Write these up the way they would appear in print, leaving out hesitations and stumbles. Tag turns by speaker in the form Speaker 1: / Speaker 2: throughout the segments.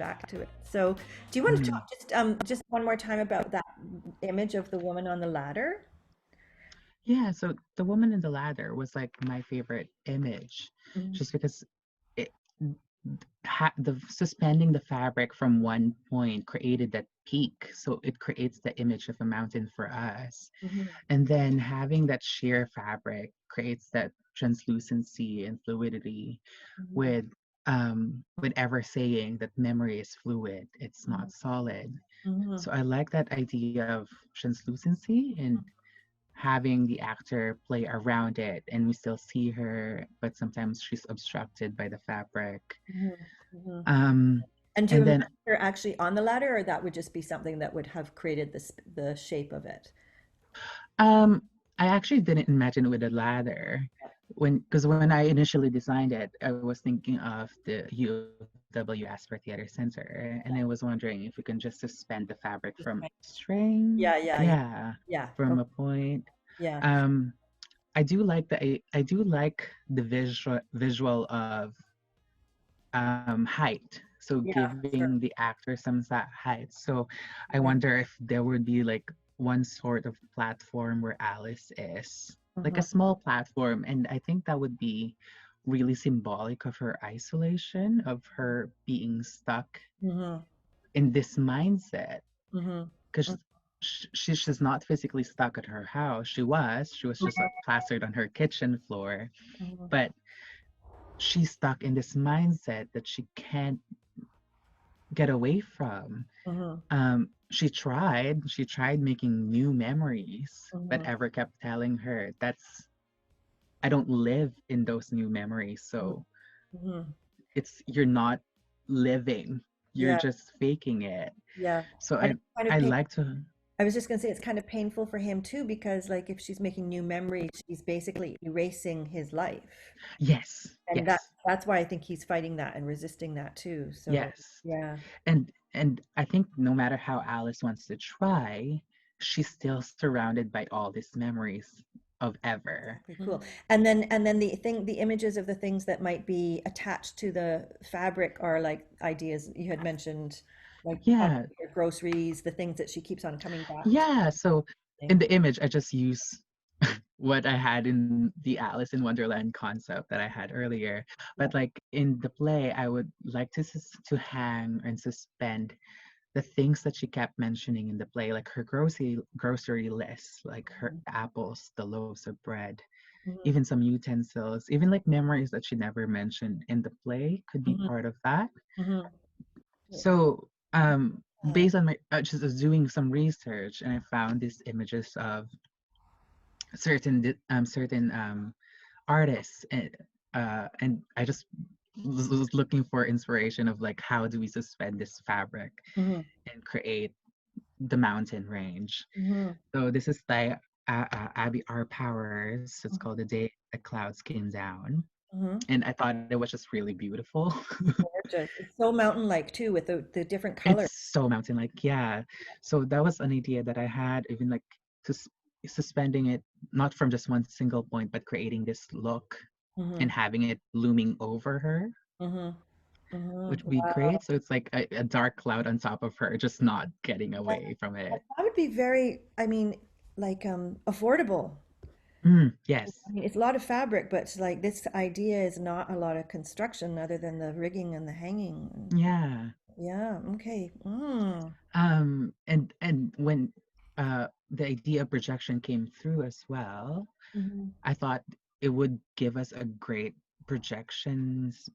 Speaker 1: back to it. So, do you want to
Speaker 2: Mm.
Speaker 1: talk just one more time about that image of the woman on the ladder?
Speaker 2: Yeah, so the woman in the ladder was like my favorite image,
Speaker 1: Mhm.
Speaker 2: just because it the suspending the fabric from one point created that peak, so it creates the image of a mountain for us.
Speaker 1: Mhm.
Speaker 2: And then having that sheer fabric creates that translucency and fluidity
Speaker 1: Mhm.
Speaker 2: with ever saying that memory is fluid, it's
Speaker 1: Mhm.
Speaker 2: not solid.
Speaker 1: Mhm.
Speaker 2: So I like that idea of translucency and having the actor play around it, and we still see her, but sometimes she's obstructed by the fabric.
Speaker 1: Mhm. Mhm.
Speaker 2: Um,
Speaker 1: And do you
Speaker 2: and
Speaker 1: imagine
Speaker 2: then
Speaker 1: her actually on the ladder, or that would just be something that would have created the shape of it?
Speaker 2: um, I actually didn't imagine with a ladder because when I initially designed it, I was thinking of the UW Asper Theater Center, and I was wondering if we can just suspend the fabric
Speaker 1: Just
Speaker 2: from
Speaker 1: kind
Speaker 2: string,
Speaker 1: yeah, yeah, yeah,
Speaker 2: yeah,
Speaker 1: yeah.
Speaker 2: from
Speaker 1: Okay,
Speaker 2: a point.
Speaker 1: yeah,
Speaker 2: Um, I do like the visual of height. So
Speaker 1: yeah, for sure.
Speaker 2: giving the actor some height. So I wonder if there would be like one sort of platform where Alice is, like
Speaker 1: Mhm.
Speaker 2: a small platform. And I think that would be really symbolic of her isolation, of her being stuck
Speaker 1: Mhm.
Speaker 2: in this mindset.
Speaker 1: Mhm.
Speaker 2: Because she's not physically stuck at her house. She was just like plastered on her kitchen floor.
Speaker 1: Mhm.
Speaker 2: But she's stuck in this mindset that she can't get away from.
Speaker 1: Mhm.
Speaker 2: She tried making new memories, but
Speaker 1: Mhm.
Speaker 2: Ever kept telling her I don't live in those new memories.
Speaker 1: Mhm.
Speaker 2: So
Speaker 1: Mhm.
Speaker 2: you're not living, you're
Speaker 1: Yeah,
Speaker 2: just faking it.
Speaker 1: yeah.
Speaker 2: So
Speaker 1: And
Speaker 2: I
Speaker 1: it's kind of
Speaker 2: I
Speaker 1: pain.
Speaker 2: like to
Speaker 1: I was just gonna say it's kind of painful for him too, because like if she's making new memories, she's basically erasing his life.
Speaker 2: yes,
Speaker 1: And
Speaker 2: yes,
Speaker 1: that's why I think he's fighting that and resisting that too. So
Speaker 2: yes.
Speaker 1: yeah.
Speaker 2: And I think no matter how Alice wants to try, she's still surrounded by all these memories of Ever.
Speaker 1: Okay, cool. And then the images of the things that might be attached to the fabric are like ideas you had mentioned, like
Speaker 2: Yeah,
Speaker 1: your groceries, the things that she keeps on coming back
Speaker 2: yeah. So
Speaker 1: to.
Speaker 2: in the image, I just use what I had in the Alice in Wonderland concept that I had earlier.
Speaker 1: Yeah.
Speaker 2: But like in the play, I would like to hang and suspend the things that she kept mentioning in the play, like her grocery list, like her apples, the loaves of bread,
Speaker 1: Mhm.
Speaker 2: even some utensils, even like memories that she never mentioned in the play could be
Speaker 1: Mhm.
Speaker 2: part of that.
Speaker 1: Mhm.
Speaker 2: So
Speaker 1: Yeah.
Speaker 2: based on my just doing some research, and I found these images of certain artists, and I just was looking for inspiration of like how do we suspend this fabric
Speaker 1: Mhm.
Speaker 2: and create the mountain range.
Speaker 1: Mhm.
Speaker 2: So this is by Abby R. Powers. It's
Speaker 1: Mhm.
Speaker 2: called The Day the Clouds Came Down.
Speaker 1: Mhm.
Speaker 2: And I thought it was just really beautiful.
Speaker 1: Gorgeous. It's so mountain-like too, with the different colors.
Speaker 2: It's so mountain like, yeah. So that was an idea that I had, even like sus- suspending it not from just one single point, but creating this look and
Speaker 1: Mhm.
Speaker 2: having it looming over her,
Speaker 1: Mhm. Mhm.
Speaker 2: which would be great. So it's like a dark cloud on top of her, just not getting
Speaker 1: Yeah.
Speaker 2: away from it.
Speaker 1: That would be very, I mean, like affordable.
Speaker 2: Yes.
Speaker 1: I mean, it's a lot of fabric, but it's like this idea is not a lot of construction other than the rigging and the hanging.
Speaker 2: Yeah.
Speaker 1: Yeah, okay. Mm.
Speaker 2: And when the idea of projection came through as well,
Speaker 1: Hmm.
Speaker 2: I thought it would give us a great projections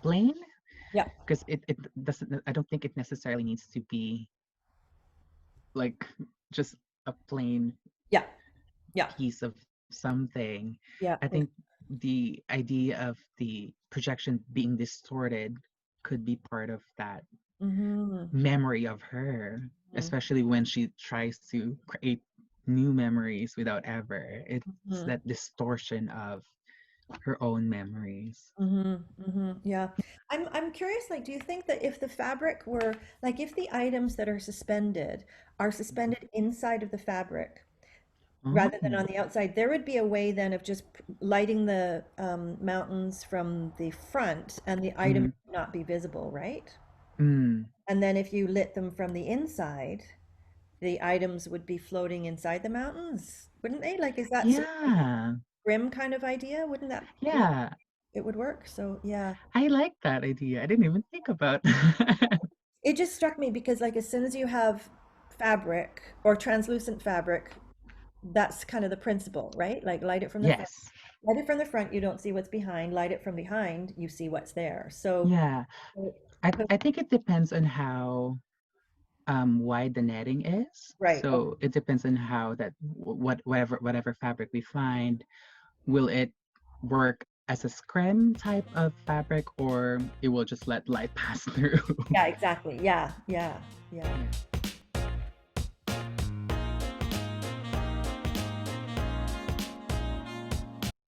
Speaker 2: plane,
Speaker 1: Yeah,
Speaker 2: because it doesn't, I don't think it necessarily needs to be like just a plain
Speaker 1: yeah, yeah,
Speaker 2: piece of something.
Speaker 1: yeah.
Speaker 2: I think the idea of the projection being distorted could be part of that
Speaker 1: Mm-hmm.
Speaker 2: memory of her, especially when she tries to create new memories without Ever. It's
Speaker 1: Hmm.
Speaker 2: that distortion of her own memories.
Speaker 1: Hmm. Hmm. Yeah. I'm curious, like, do you think that if the fabric were like if the items that are suspended inside of the fabric, rather than
Speaker 2: Oh.
Speaker 1: on the outside. There would be a way then of just lighting the mountains from the front and the items
Speaker 2: Mm,
Speaker 1: would not be visible, right?
Speaker 2: mm,
Speaker 1: And then if you lit them from the inside, the items would be floating inside the mountains, wouldn't they? Like, is that sort of
Speaker 2: yeah.
Speaker 1: grim kind of idea? Wouldn't that work?
Speaker 2: Yeah.
Speaker 1: It would work. So yeah,
Speaker 2: I like that idea. I didn't even think about that.
Speaker 1: it just struck me because like as soon as you have fabric or translucent fabric, that's kind of the principle, right? Like light it from the front.
Speaker 2: Yes.
Speaker 1: Light it from the front, you don't see what's behind. Light it from behind, you see what's there. So,
Speaker 2: Yeah. I think it depends on how wide the netting is.
Speaker 1: right. Okay.
Speaker 2: So it depends on how that whatever fabric we find, will it work as a scrim type of fabric, or it will just let light pass through?
Speaker 1: Yeah, exactly. Yeah, yeah, yeah.
Speaker 2: Yeah.